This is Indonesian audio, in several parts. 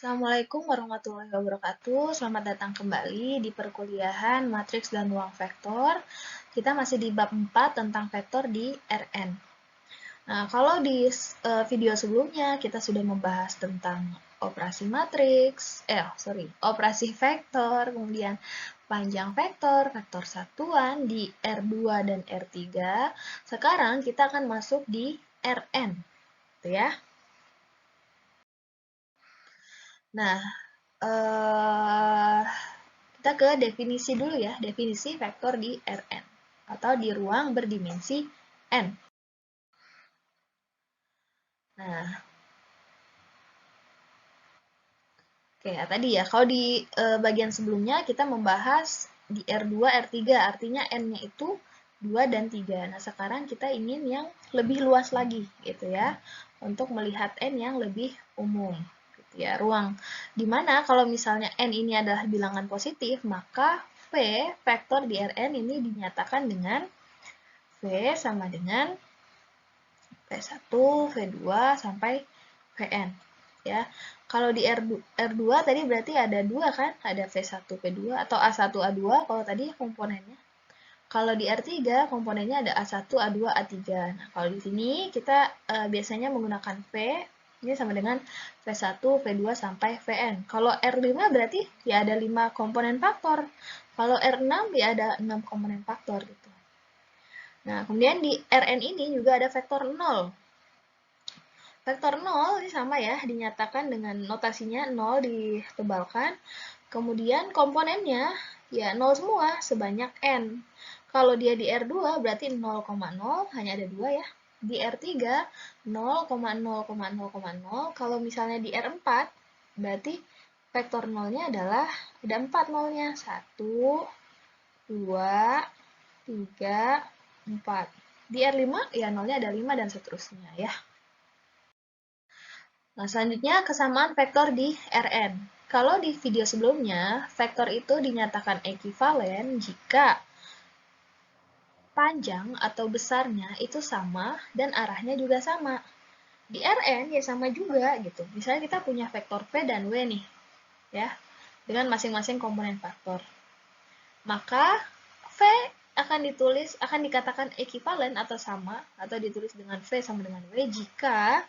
Assalamualaikum warahmatullahi wabarakatuh. Selamat datang kembali di perkuliahan matriks dan ruang vektor. Kita masih di bab 4 tentang vektor di Rn. Nah, kalau di video sebelumnya kita sudah membahas tentang operasi matriks, operasi vektor, kemudian panjang vektor, vektor satuan di R2 dan R3. Sekarang kita akan masuk di Rn, gitu ya. Nah, kita ke definisi dulu ya, definisi vektor di Rn atau di ruang berdimensi n. Nah, oke ya, tadi ya, kalau di bagian sebelumnya kita membahas di R2, R3, artinya n-nya itu 2 dan 3. Nah, sekarang kita ingin yang lebih luas lagi, gitu ya, untuk melihat n yang lebih umum. Ya, ruang. Dimana kalau misalnya n ini adalah bilangan positif, maka V, vektor di Rn ini dinyatakan dengan V sama dengan V1, V2, sampai Vn. Ya, kalau di R2 tadi berarti ada 2 kan? Ada V1, V2, atau A1, A2 kalau tadi komponennya. Kalau di R3 komponennya ada A1, A2, A3. Nah, kalau di sini kita biasanya menggunakan V ini sama dengan V1, V2, sampai Vn. Kalau R5 berarti ya ada 5 komponen faktor. Kalau R6 ya ada 6 komponen faktor gitu. Nah, kemudian di Rn ini juga ada vektor 0. Vektor 0 ini sama ya, dinyatakan dengan notasinya 0 ditebalkan. Kemudian komponennya ya 0 semua sebanyak n. Kalau dia di R2 berarti 0,0 hanya ada 2 ya. Di R3 0,0,0,0. Kalau misalnya di R4 berarti vektor 0-nya adalah ada 4 0-nya. 1, 2, 3, 4. Di R5 ya 0-nya ada 5 dan seterusnya ya. Nah, selanjutnya kesamaan vektor di Rn. Kalau di video sebelumnya, vektor itu dinyatakan ekivalen jika panjang atau besarnya itu sama dan arahnya juga sama. Di Rn ya sama juga gitu. Misalnya kita punya vektor V dan W nih, ya, dengan masing-masing komponen faktor. Maka V akan dikatakan ekivalen atau sama, atau ditulis dengan V sama dengan W jika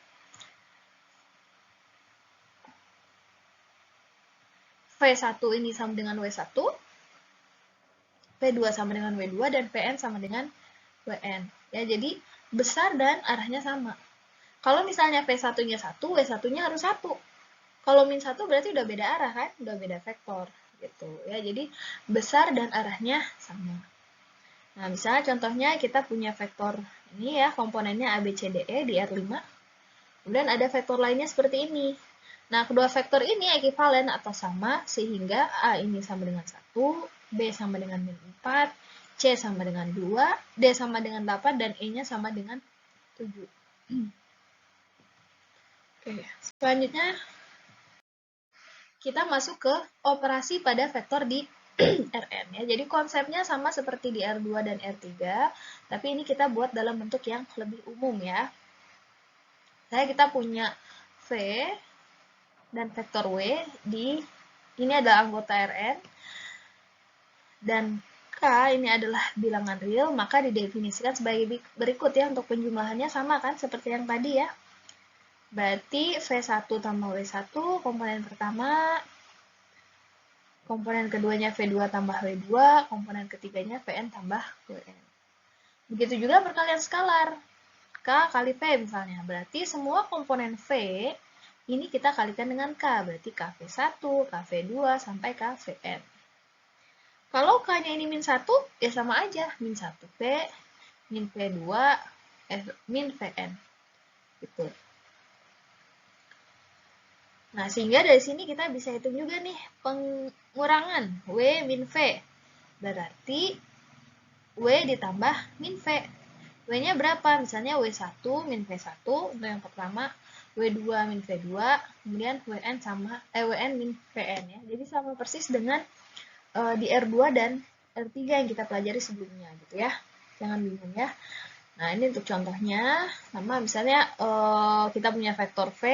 V1 ini sama dengan W1, V2 sama dengan W2, dan Vn sama dengan Wn. Ya, jadi besar dan arahnya sama. Kalau misalnya V1-nya 1, W1-nya harus 1. Kalau min 1 berarti udah beda arah kan? Udah beda vektor. Gitu ya. Jadi besar dan arahnya sama. Nah, misalnya contohnya kita punya vektor ini ya, komponennya A, B, C, D, E di R5. Kemudian ada vektor lainnya seperti ini. Nah, kedua vektor ini ekivalen atau sama, sehingga A ini sama dengan 1, B sama dengan min 4, C sama dengan 2, D sama dengan 8, dan E-nya sama dengan 7. Oke, selanjutnya kita masuk ke operasi pada vektor di Rn ya. Jadi konsepnya sama seperti di R2 dan R3, tapi ini kita buat dalam bentuk yang lebih umum ya. Kita punya V dan vektor W ini adalah anggota Rn, dan K ini adalah bilangan real, maka didefinisikan sebagai berikut ya. Untuk penjumlahannya sama kan seperti yang tadi ya. Berarti V1 tambah W1, komponen pertama, komponen keduanya V2 tambah W2, komponen ketiganya Vn tambah Wn. Begitu juga perkalian skalar. K kali V misalnya. Berarti semua komponen V ini kita kalikan dengan K. Berarti KV1, KV2, sampai KVN. Kalau K-nya ini min 1, ya sama aja. Min 1V, min V2, min Vn. Gitu. Nah, sehingga dari sini kita bisa hitung juga nih pengurangan W min V. Berarti W ditambah min V. W-nya berapa? Misalnya W1 min V1 untuk yang pertama, W2 min V2, kemudian Wn min Vn ya. Jadi sama persis dengan di R2 dan R3 yang kita pelajari sebelumnya gitu ya. Jangan bingung ya. Nah, ini untuk contohnya, sama misalnya kita punya vektor V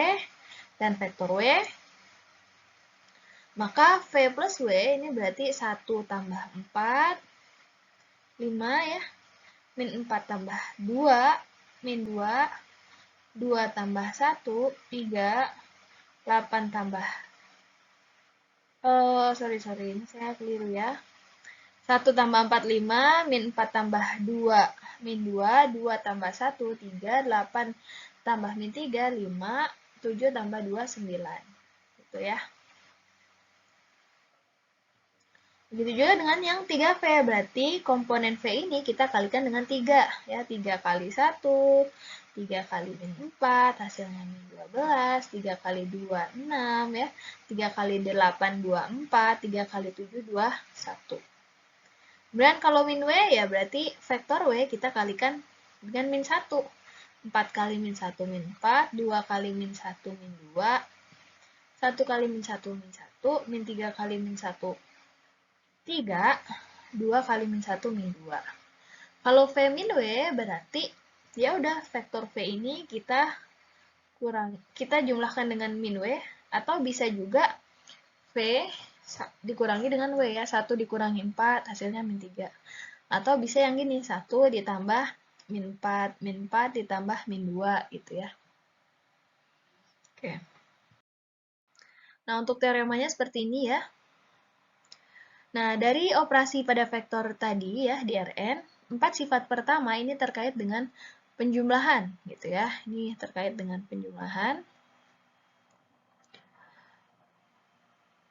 dan vektor W. Maka V plus W ini berarti 1 tambah 4, 5 ya. Min 4 tambah 2, min 2, 2 tambah 1, 3, 8 tambah, sorry, ini saya keliru ya. 1 tambah 4, 5, min 4 tambah 2, min 2, 2 tambah 1, 3, 8 tambah min 3, 5, 7 tambah 2, 9. Gitu ya. Begitu juga dengan yang 3V, berarti komponen V ini kita kalikan dengan 3. Ya, 3 kali 1, 3 kali min 4, hasilnya min 12, 3 kali 2, 6, ya. 3 kali 8, 24, 3 kali 7, 2, 1. Kemudian kalau min W, ya berarti vektor W kita kalikan dengan min 1. 4 kali min 1, min 4, 2 kali min 1, min 2, 1 kali min 1, min 1, min 3 kali min 1, 3, 2 kali min 1, min 2. Kalau V min W berarti ya udah vektor V ini kita jumlahkan dengan min W, atau bisa juga V dikurangi dengan W ya, 1 dikurangi 4 hasilnya min 3. Atau bisa yang gini, 1 ditambah min 4 ditambah min 2 gitu ya. Oke. Nah, untuk teoremanya seperti ini ya. Nah, dari operasi pada vektor tadi ya di Rn, 4 sifat pertama ini terkait dengan penjumlahan gitu ya. Ini terkait dengan penjumlahan.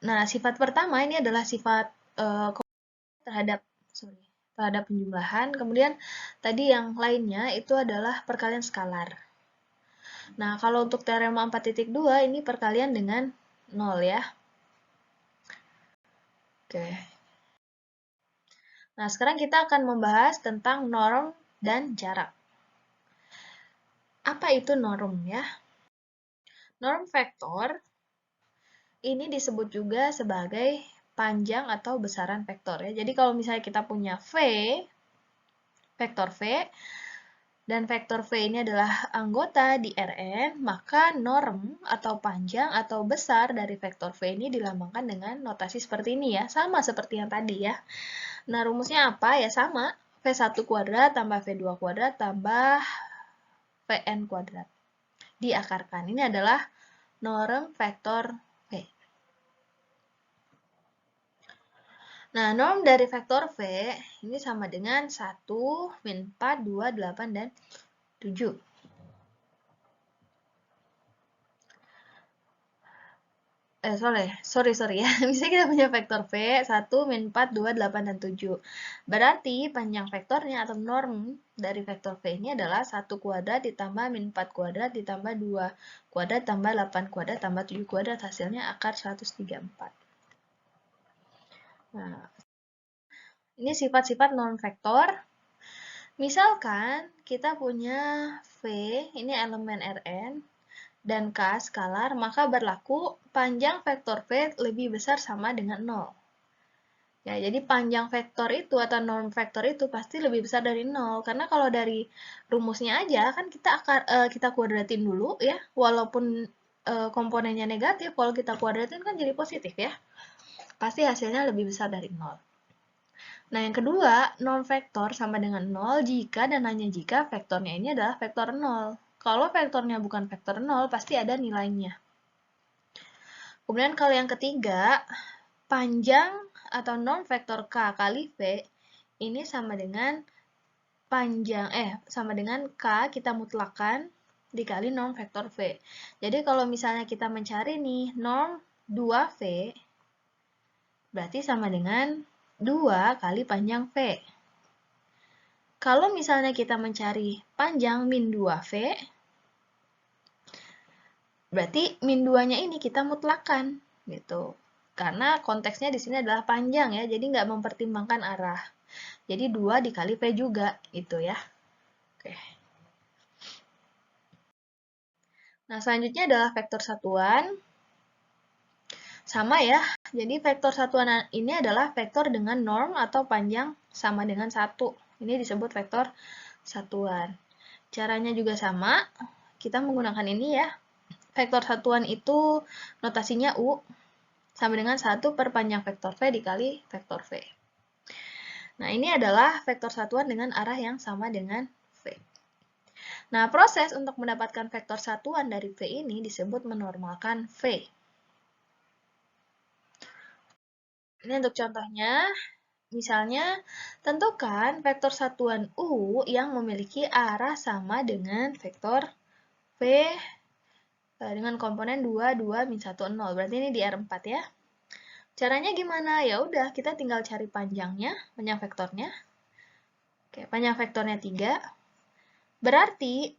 Nah, sifat pertama ini adalah sifat terhadap penjumlahan. Kemudian tadi yang lainnya itu adalah perkalian skalar. Nah, kalau untuk teorema 4.2 ini perkalian dengan 0 ya. Oke. Nah, sekarang kita akan membahas tentang norm dan jarak. Apa itu norm ya? Norm vektor ini disebut juga sebagai panjang atau besaran vektor ya. Jadi kalau misalnya kita punya vektor V, dan vektor V ini adalah anggota di Rn, maka norm atau panjang atau besar dari vektor V ini dilambangkan dengan notasi seperti ini ya, sama seperti yang tadi ya. Nah, rumusnya apa? Ya sama, V1 kuadrat tambah V2 kuadrat tambah Vn kuadrat. Diakarkan. Ini adalah norm vektor V. Nah, norm dari vektor V ini sama dengan 1, min 4, 2, 8, dan 7. Sorry ya. Misalnya kita punya vektor V, 1, min 4, 2, 8, dan 7. Berarti panjang vektornya atau norm dari vektor V ini adalah 1 kuadrat ditambah min 4 kuadrat ditambah 2 kuadrat tambah 8 kuadrat tambah 7 kuadrat. Hasilnya akar 134. Nah, ini sifat-sifat norm vektor. Misalkan kita punya V, ini elemen Rn, dan K skalar, maka berlaku panjang vektor V lebih besar sama dengan 0. Ya, jadi panjang vektor itu atau norm vektor itu pasti lebih besar dari 0. Karena kalau dari rumusnya aja, kan kita kuadratin dulu ya. Walaupun komponennya negatif, kalau kita kuadratin kan jadi positif ya. Pasti hasilnya lebih besar dari 0. Nah, yang kedua, norm vektor sama dengan 0 jika dan hanya jika vektornya ini adalah vektor 0. Kalau vektornya bukan vektor 0, pasti ada nilainya. Kemudian kalau yang ketiga, panjang atau norm vektor K kali V ini sama dengan K kita mutlakkan dikali norm vektor V. Jadi kalau misalnya kita mencari nih norm 2V, berarti sama dengan 2 kali panjang V. Kalau misalnya kita mencari panjang min 2V, berarti min 2-nya ini kita mutlakkan gitu. Karena konteksnya di sini adalah panjang ya, jadi nggak mempertimbangkan arah. Jadi 2 dikali V juga gitu ya. Oke. Nah, selanjutnya adalah vektor satuan. Sama ya, jadi vektor satuan ini adalah vektor dengan norm atau panjang sama dengan 1. Ini disebut vektor satuan. Caranya juga sama, kita menggunakan ini ya. Vektor satuan itu notasinya U, sama dengan 1 per panjang vektor V dikali vektor V. Nah, ini adalah vektor satuan dengan arah yang sama dengan V. Nah, proses untuk mendapatkan vektor satuan dari V ini disebut menormalkan V. Ini untuk contohnya, misalnya tentukan vektor satuan U yang memiliki arah sama dengan vektor V dengan komponen 2, 2, min 1, 0. Berarti ini di R4 ya. Caranya gimana? Ya udah, kita tinggal cari panjangnya, panjang vektornya. Oke, panjang vektornya 3. Berarti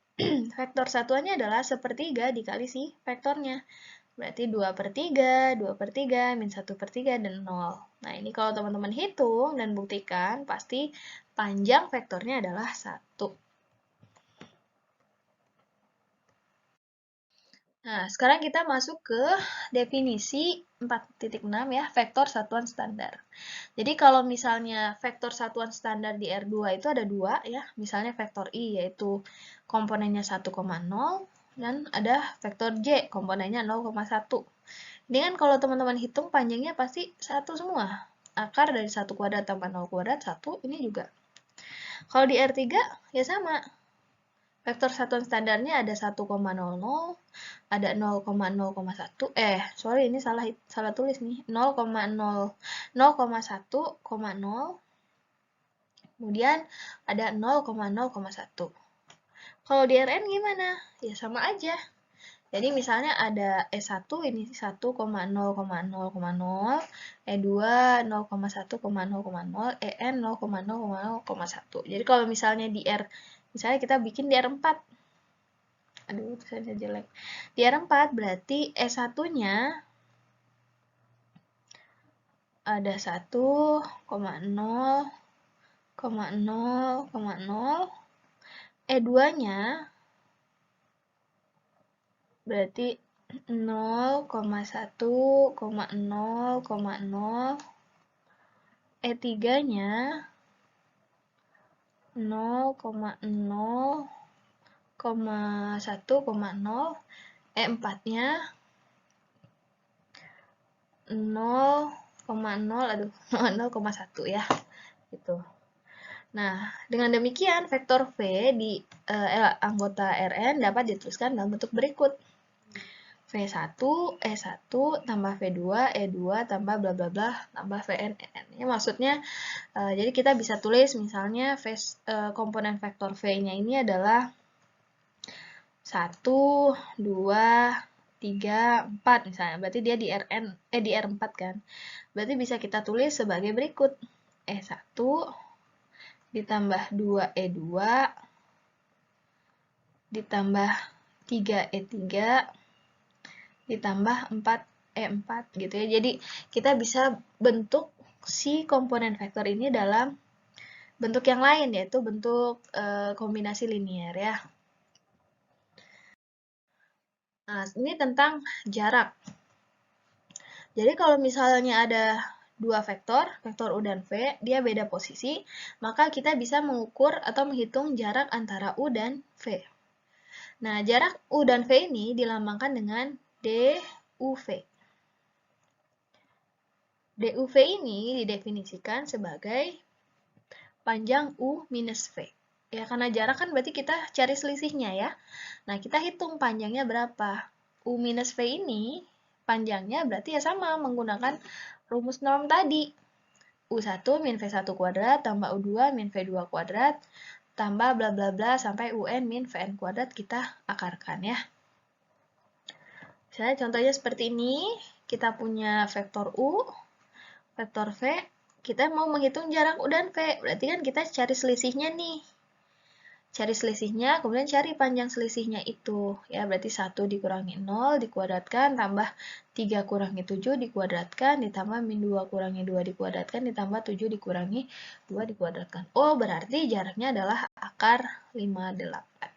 vektor satuannya adalah sepertiga dikali si vektornya. Berarti 2 per 3, 2 per 3, min 1 per 3, dan 0. Nah, ini kalau teman-teman hitung dan buktikan, pasti panjang vektornya adalah 1. Nah, sekarang kita masuk ke definisi 4.6 ya, vektor satuan standar. Jadi kalau misalnya vektor satuan standar di R2 itu ada 2 ya, misalnya vektor I yaitu komponennya 1,0 dan ada vektor J komponennya 0,1. Ini kan kalau teman-teman hitung panjangnya pasti 1 semua. Akar dari 1 kuadrat tambah 0 kuadrat 1, ini juga. Kalau di R3 ya sama. Vektor satuan standarnya ada 1,00, ada 0,0,1, sorry ini salah tulis nih, 0,0, 0,1,0, kemudian ada 0,0,1. Kalau di Rn gimana? Ya sama aja. Jadi misalnya ada E1 ini 1,0,0,0, E2 0,1,0,0, En 0,0,0,1. Jadi kalau misalnya di R, misalnya kita bikin di R4. Aduh, tulisannya jelek. Di R4 berarti E1-nya ada 1,0,0,0. E2-nya berarti 0,1,0,0. E3-nya 0,0,1,0. E4-nya 0,1 ya. Gitu. Nah, dengan demikian vektor V di anggota Rn dapat dituliskan dalam bentuk berikut. V1, E1 tambah V2, E2 tambah bla bla bla tambah Vn, En. Ini maksudnya, jadi kita bisa tulis misalnya komponen vektor V-nya ini adalah 1, 2, 3, 4 misalnya. Berarti dia di di R4 kan. Berarti bisa kita tulis sebagai berikut. E1 ditambah 2E2 ditambah 3E3 ditambah 4E4 gitu ya. Jadi kita bisa bentuk si komponen vektor ini dalam bentuk yang lain, yaitu bentuk kombinasi linear ya. Nah, ini tentang jarak. Jadi kalau misalnya ada dua vektor, vektor U dan V, dia beda posisi, maka kita bisa mengukur atau menghitung jarak antara U dan V. Nah, jarak U dan V ini dilambangkan dengan DUV. DUV ini didefinisikan sebagai panjang U minus V. Ya, karena jarak kan berarti kita cari selisihnya ya. Nah, kita hitung panjangnya berapa. U minus V ini panjangnya berarti ya sama menggunakan rumus norm tadi. U1 min V1 kuadrat tambah U2 min V2 kuadrat tambah bla bla bla sampai UN min Vn kuadrat kita akarkan ya. Misalnya contohnya seperti ini, kita punya vektor U, vektor V, kita mau menghitung jarak U dan V, berarti kan kita cari selisihnya nih. Cari selisihnya, kemudian cari panjang selisihnya itu. Ya, berarti 1 dikurangi 0 dikuadratkan, tambah 3 kurangi 7 dikuadratkan, ditambah min 2 kurangi 2 dikuadratkan, ditambah 7 dikurangi 2 dikuadratkan. Oh, berarti jaraknya adalah akar 58.